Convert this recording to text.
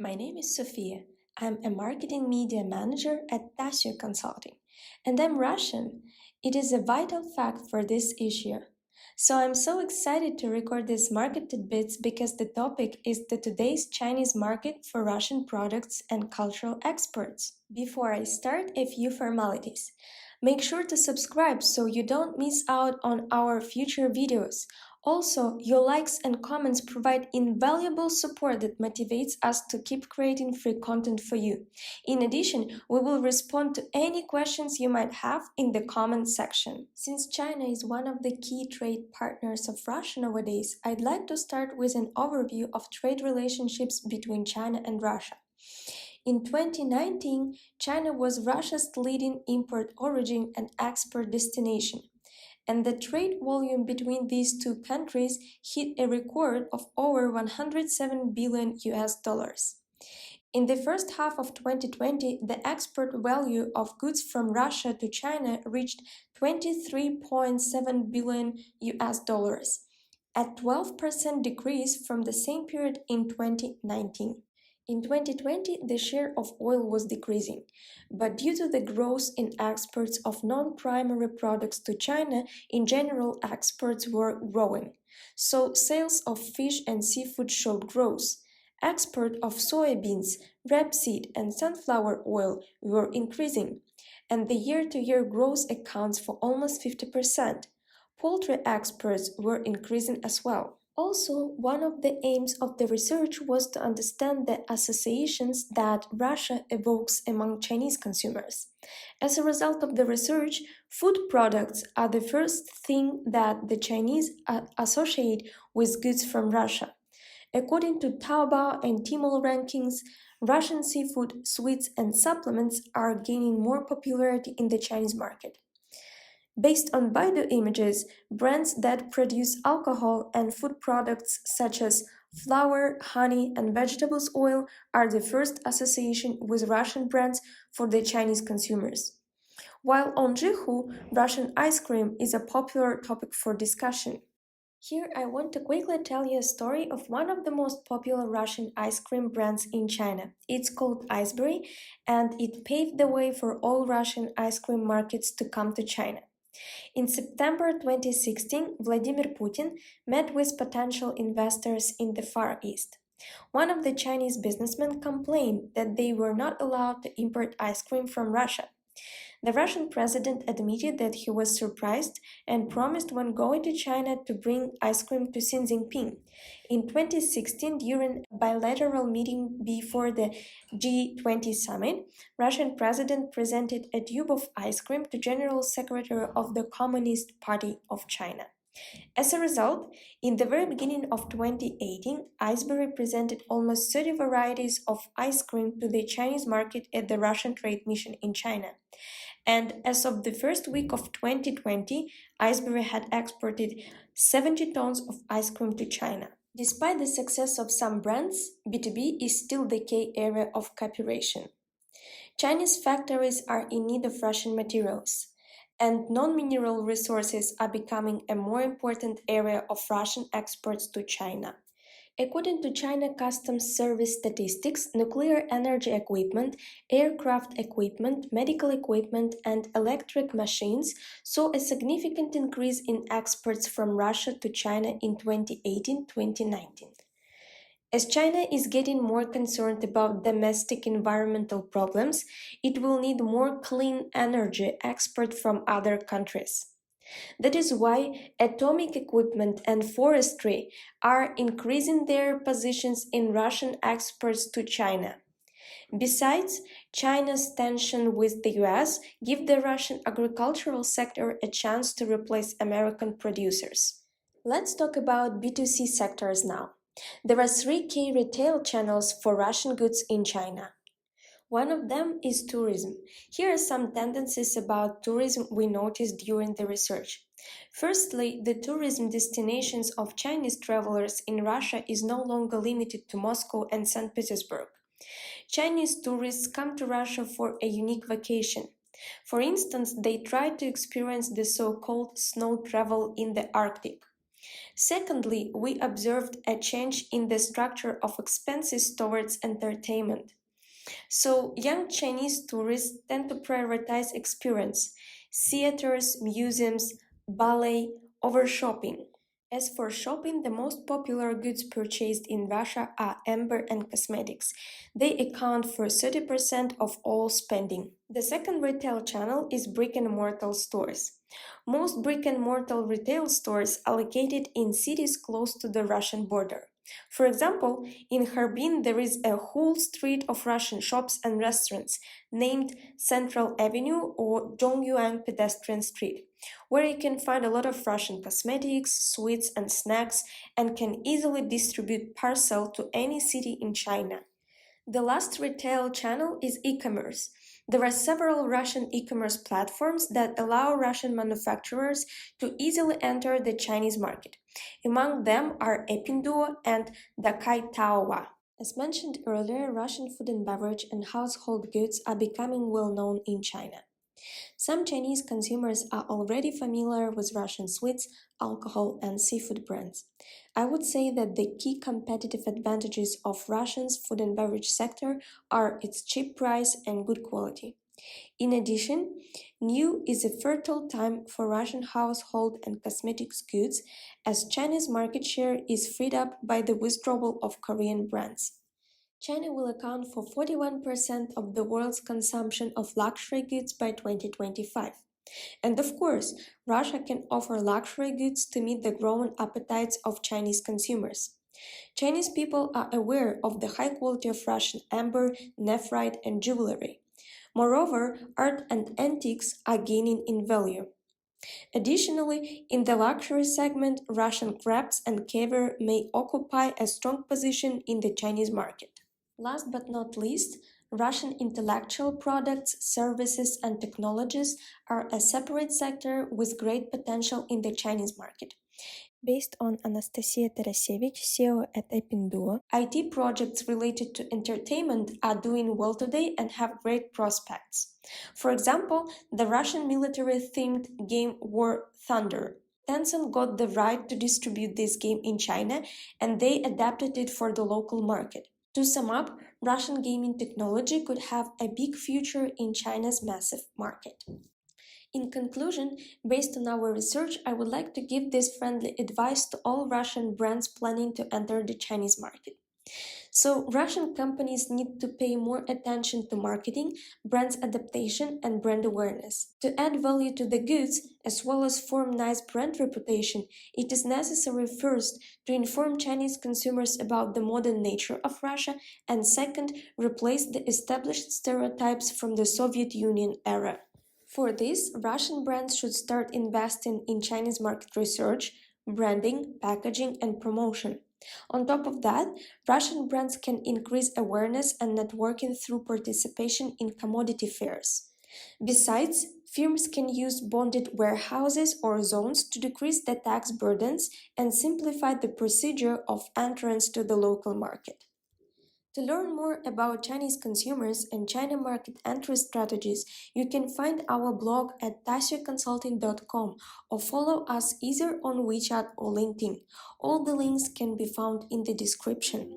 my name is Sophia. I'm a marketing media manager at Tasio Consulting, and I'm Russian. It is a vital fact for this issue. So I'm so excited to record this market tidbits because the topic is the today's Chinese market for Russian products and cultural exports. Before I start, a few formalities. Make sure to subscribe so you don't miss out on our future videos. Also, your likes and comments provide invaluable support that motivates us to keep creating free content for you. In addition, we will respond to any questions you might have in the comment section. Since China is one of the key trade partners of Russia nowadays, I'd like to start with an overview of trade relationships between China and Russia. In 2019, China was Russia's leading import origin and export destination, and the trade volume between these two countries hit a record of over 107 billion US dollars. In the first half of 2020, the export value of goods from Russia to China reached 23.7 billion US dollars, a 12% decrease from the same period in 2019. In 2020, the share of oil was decreasing, but due to the growth in exports of non-primary products to China, in general, exports were growing. So sales of fish and seafood showed growth. Export of soybeans, rapeseed, and sunflower oil were increasing, and the year-to-year growth accounts for almost 50%. Poultry exports were increasing as well. Also, one of the aims of the research was to understand the associations that Russia evokes among Chinese consumers. As a result of the research, food products are the first thing that the Chinese associate with goods from Russia. According to Taobao and Tmall rankings, Russian seafood, sweets, and supplements are gaining more popularity in the Chinese market. Based on Baidu images, brands that produce alcohol and food products such as flour, honey, and vegetables oil are the first association with Russian brands for the Chinese consumers. While on Zhihu, Russian ice cream is a popular topic for discussion. Here I want to quickly tell you a story of one of the most popular Russian ice cream brands in China. It's called Iceberry, and it paved the way for all Russian ice cream markets to come to China. In September 2016, Vladimir Putin met with potential investors in the Far East. One of the Chinese businessmen complained that they were not allowed to import ice cream from Russia. The Russian president admitted that he was surprised and promised when going to China to bring ice cream to Xi Jinping. In 2016, during a bilateral meeting before the G20 summit, Russian president presented a tube of ice cream to General Secretary of the Communist Party of China. As a result, in the very beginning of 2018, Iceberry presented almost 30 varieties of ice cream to the Chinese market at the Russian trade mission in China. And as of the first week of 2020, Iceberry had exported 70 tons of ice cream to China. Despite the success of some brands, B2B is still the key area of cooperation. Chinese factories are in need of Russian materials, and non-mineral resources are becoming a more important area of Russian exports to China. According to China Customs Service statistics, nuclear energy equipment, aircraft equipment, medical equipment, and electric machines saw a significant increase in exports from Russia to China in 2018-2019. As China is getting more concerned about domestic environmental problems, it will need more clean energy export from other countries. That is why atomic equipment and forestry are increasing their positions in Russian exports to China. Besides, China's tension with the US give the Russian agricultural sector a chance to replace American producers. Let's talk about B2C sectors now. There are 3 key retail channels for Russian goods in China. One of them is tourism. Here are some tendencies about tourism we noticed during the research. Firstly, the tourism destinations of Chinese travelers in Russia is no longer limited to Moscow and St. Petersburg. Chinese tourists come to Russia for a unique vacation. For instance, they try to experience the so-called snow travel in the Arctic. Secondly, we observed a change in the structure of expenses towards entertainment. So, young Chinese tourists tend to prioritize experience, theaters, museums, ballet, over shopping. As for shopping, the most popular goods purchased in Russia are amber and cosmetics. They account for 30% of all spending. The second retail channel is brick and mortar stores. Most brick and mortar retail stores are located in cities close to the Russian border. For example, in Harbin there is a whole street of Russian shops and restaurants named Central Avenue or Dongyuan Pedestrian Street, where you can find a lot of Russian cosmetics, sweets and snacks and can easily distribute parcel to any city in China. The last retail channel is e-commerce. There are several Russian e-commerce platforms that allow Russian manufacturers to easily enter the Chinese market. Among them are Epinduo and Dakai Taowa. As mentioned earlier, Russian food and beverage and household goods are becoming well known in China. Some Chinese consumers are already familiar with Russian sweets, alcohol, and seafood brands. I would say that the key competitive advantages of Russia's food and beverage sector are its cheap price and good quality. In addition, new is a fertile time for Russian household and cosmetics goods as China's market share is freed up by the withdrawal of Korean brands. China will account for 41% of the world's consumption of luxury goods by 2025. And of course, Russia can offer luxury goods to meet the growing appetites of Chinese consumers. Chinese people are aware of the high quality of Russian amber, nephrite, and jewelry. Moreover, art and antiques are gaining in value. Additionally, in the luxury segment, Russian crafts and caviar may occupy a strong position in the Chinese market. Last but not least, Russian intellectual products, services, and technologies are a separate sector with great potential in the Chinese market. Based on Anastasia Tarasevich, CEO at Epinduo, IT projects related to entertainment are doing well today and have great prospects. For example, the Russian military-themed game War Thunder. Tencent got the right to distribute this game in China and they adapted it for the local market. To sum up, Russian gaming technology could have a big future in China's massive market. In conclusion, based on our research, I would like to give this friendly advice to all Russian brands planning to enter the Chinese market. So, Russian companies need to pay more attention to marketing, brand adaptation, and brand awareness. To add value to the goods, as well as form nice brand reputation, it is necessary first to inform Chinese consumers about the modern nature of Russia, and second, replace the established stereotypes from the Soviet Union era. For this, Russian brands should start investing in Chinese market research, branding, packaging, and promotion. On top of that, Russian brands can increase awareness and networking through participation in commodity fairs. Besides, firms can use bonded warehouses or zones to decrease the tax burdens and simplify the procedure of entrance to the local market. To learn more about Chinese consumers and China market entry strategies, you can find our blog at tasyaconsulting.com or follow us either on WeChat or LinkedIn. All the links can be found in the description.